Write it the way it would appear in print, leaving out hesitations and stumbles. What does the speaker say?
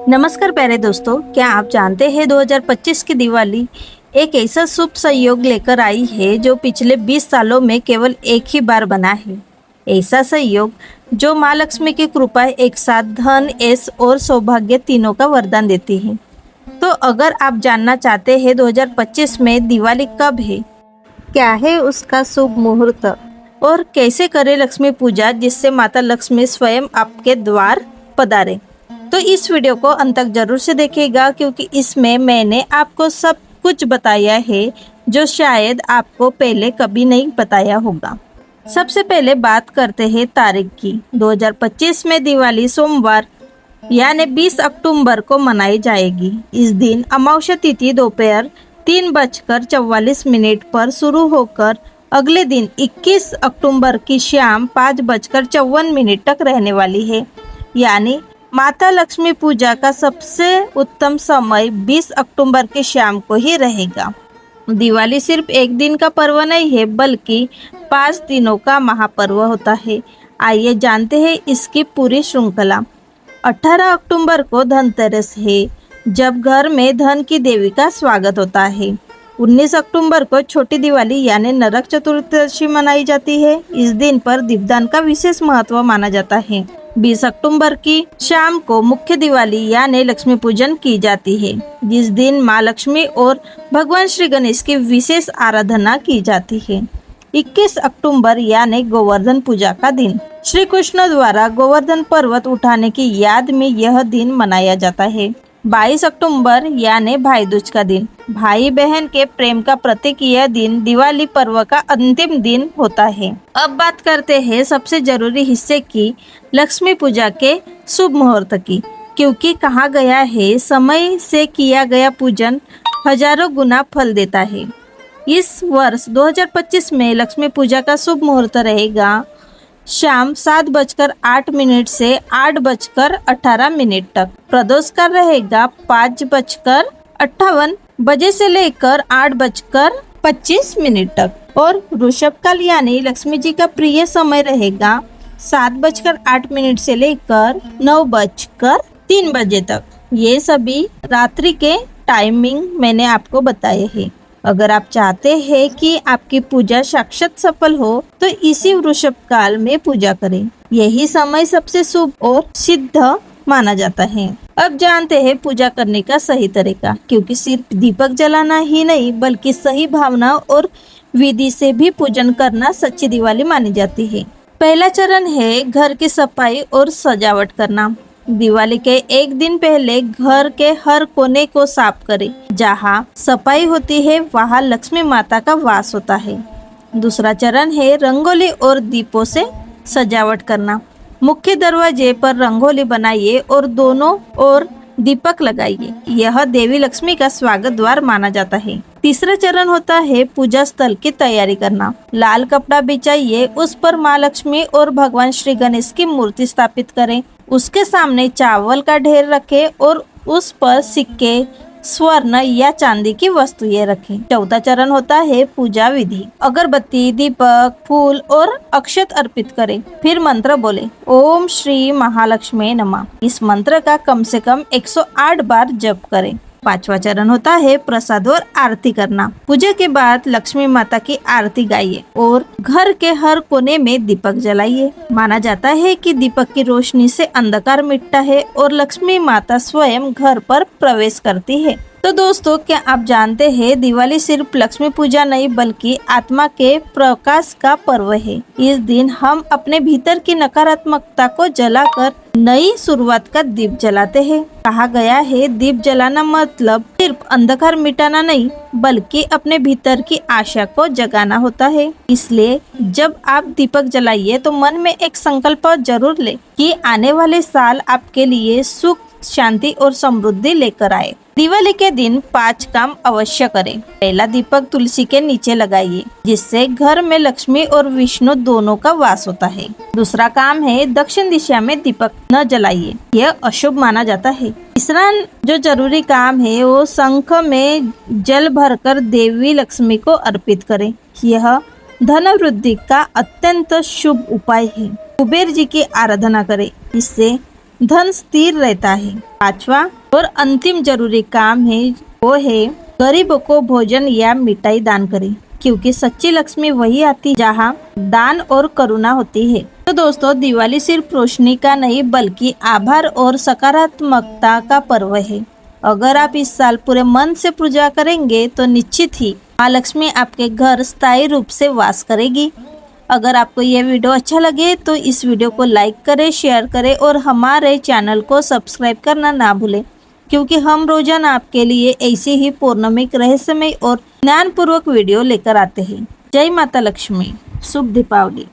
नमस्कार प्यारे दोस्तों, क्या आप जानते हैं 2025 की दिवाली एक ऐसा शुभ संयोग लेकर आई है जो पिछले 20 सालों में केवल एक ही बार बना है। ऐसा संयोग जो माँ लक्ष्मी की कृपा एक साथ धन, यश और सौभाग्य तीनों का वरदान देती है। तो अगर आप जानना चाहते हैं 2025 में दिवाली कब है, क्या है उसका शुभ मुहूर्त और कैसे करें लक्ष्मी पूजा जिससे माता लक्ष्मी स्वयं आपके द्वार पधारे, तो इस वीडियो को अंत तक जरूर से देखिएगा, क्योंकि इसमें मैंने आपको सब कुछ बताया है जो शायद आपको पहले कभी नहीं बताया होगा। सबसे पहले बात करते हैं तारीख की। 2025 में दिवाली सोमवार यानी 20 अक्टूबर को मनाई जाएगी। इस दिन अमावस्या तिथि दोपहर 3:44 पर शुरू होकर अगले दिन 21 अक्टूबर की शाम 5:54 तक रहने वाली है। यानी माता लक्ष्मी पूजा का सबसे उत्तम समय 20 अक्टूबर की शाम को ही रहेगा। दिवाली सिर्फ एक दिन का पर्व नहीं है, बल्कि 5 दिनों का महापर्व होता है। आइए जानते हैं इसकी पूरी श्रृंखला। 18 अक्टूबर को धनतेरस है, जब घर में धन की देवी का स्वागत होता है। 19 अक्टूबर को छोटी दिवाली यानी नरक चतुर्दशी मनाई जाती है। इस दिन पर दीपदान का विशेष महत्व माना जाता है। 20 अक्टूबर की शाम को मुख्य दिवाली यानी लक्ष्मी पूजन की जाती है, जिस दिन माँ लक्ष्मी और भगवान श्री गणेश की विशेष आराधना की जाती है। 21 अक्टूबर यानी गोवर्धन पूजा का दिन, श्री कृष्ण द्वारा गोवर्धन पर्वत उठाने की याद में यह दिन मनाया जाता है। 22 अक्टूबर यानी भाई दूज का दिन, भाई बहन के प्रेम का प्रतीक यह दिन दिवाली पर्व का अंतिम दिन होता है। अब बात करते हैं सबसे जरूरी हिस्से की, लक्ष्मी पूजा के शुभ मुहूर्त की, क्योंकि कहा गया है समय से किया गया पूजन हजारों गुना फल देता है। इस वर्ष 2025 में लक्ष्मी पूजा का शुभ मुहूर्त रहेगा शाम 7:08 से 8:18 तक। प्रदोष का रहेगा 5:58 बजे से लेकर 8:25 तक और वृषभ काल यानी लक्ष्मी जी का प्रिय समय रहेगा 7:08 से लेकर 9:03 बजे तक। ये सभी रात्रि के टाइमिंग मैंने आपको बताए हैं। अगर आप चाहते हैं कि आपकी पूजा साक्षात सफल हो तो इसी वृषभ काल में पूजा करें। यही समय सबसे शुभ और सिद्ध माना जाता है। अब जानते हैं पूजा करने का सही तरीका, क्योंकि सिर्फ दीपक जलाना ही नहीं बल्कि सही भावना और विधि से भी पूजन करना सच्ची दिवाली मानी जाती है। पहला चरण है घर की सफाई और सजावट करना। दिवाली के एक दिन पहले घर के हर कोने को साफ करें। जहाँ सफाई होती है वहाँ लक्ष्मी माता का वास होता है। दूसरा चरण है रंगोली और दीपों से सजावट करना। मुख्य दरवाजे पर रंगोली बनाइए और दोनों ओर दीपक लगाइए। यह देवी लक्ष्मी का स्वागत द्वार माना जाता है। तीसरा चरण होता है पूजा स्थल की तैयारी करना। लाल कपड़ा बिछाइए, उस पर माँ लक्ष्मी और भगवान श्री गणेश की मूर्ति स्थापित करें। उसके सामने चावल का ढेर रखें और उस पर सिक्के, स्वर्ण या चांदी की वस्तुएं रखें। चौथा चरण होता है पूजा विधि। अगरबत्ती, दीपक, फूल और अक्षत अर्पित करें। फिर मंत्र बोले, ओम श्री महालक्ष्मी नमः। इस मंत्र का कम से कम 108 बार जप करें। पांचवा चरण होता है प्रसाद और आरती करना। पूजा के बाद लक्ष्मी माता की आरती गाइए और घर के हर कोने में दीपक जलाइए। माना जाता है कि दीपक की रोशनी से अंधकार मिटता है और लक्ष्मी माता स्वयं घर पर प्रवेश करती है। तो दोस्तों, क्या आप जानते हैं दिवाली सिर्फ लक्ष्मी पूजा नहीं बल्कि आत्मा के प्रकाश का पर्व है। इस दिन हम अपने भीतर की नकारात्मकता को जलाकर नई शुरुआत का दीप जलाते हैं। कहा गया है दीप जलाना मतलब सिर्फ अंधकार मिटाना नहीं बल्कि अपने भीतर की आशा को जगाना होता है। इसलिए जब आप दीपक जलाइए तो मन में एक संकल्प जरूर ले कि आने वाले साल आपके लिए सुख, शांति और समृद्धि लेकर आए। दिवाली के दिन 5 काम अवश्य करें। पहला दीपक तुलसी के नीचे लगाइए, जिससे घर में लक्ष्मी और विष्णु दोनों का वास होता है। दूसरा काम है दक्षिण दिशा में दीपक न जलाइए, यह अशुभ माना जाता है। तीसरा जो जरूरी काम है वो शंख में जल भरकर देवी लक्ष्मी को अर्पित करें। यह धन वृद्धि का अत्यंत शुभ उपाय है। कुबेर जी की आराधना करें, इससे धन स्थिर रहता है। पांचवा और अंतिम जरूरी काम है वो है गरीबों को भोजन या मिठाई दान करें, क्योंकि सच्ची लक्ष्मी वही आती जहाँ दान और करुणा होती है। तो दोस्तों, दिवाली सिर्फ रोशनी का नहीं बल्कि आभार और सकारात्मकता का पर्व है। अगर आप इस साल पूरे मन से पूजा करेंगे तो निश्चित ही माँ लक्ष्मी आपके घर स्थायी रूप से वास करेगी। अगर आपको यह वीडियो अच्छा लगे तो इस वीडियो को लाइक करें, शेयर करें और हमारे चैनल को सब्सक्राइब करना ना भूलें, क्योंकि हम रोजाना आपके लिए ऐसे ही पौर्णमिक रहस्यमय और ज्ञानपूर्वक वीडियो लेकर आते हैं। जय माता लक्ष्मी, शुभ दीपावली।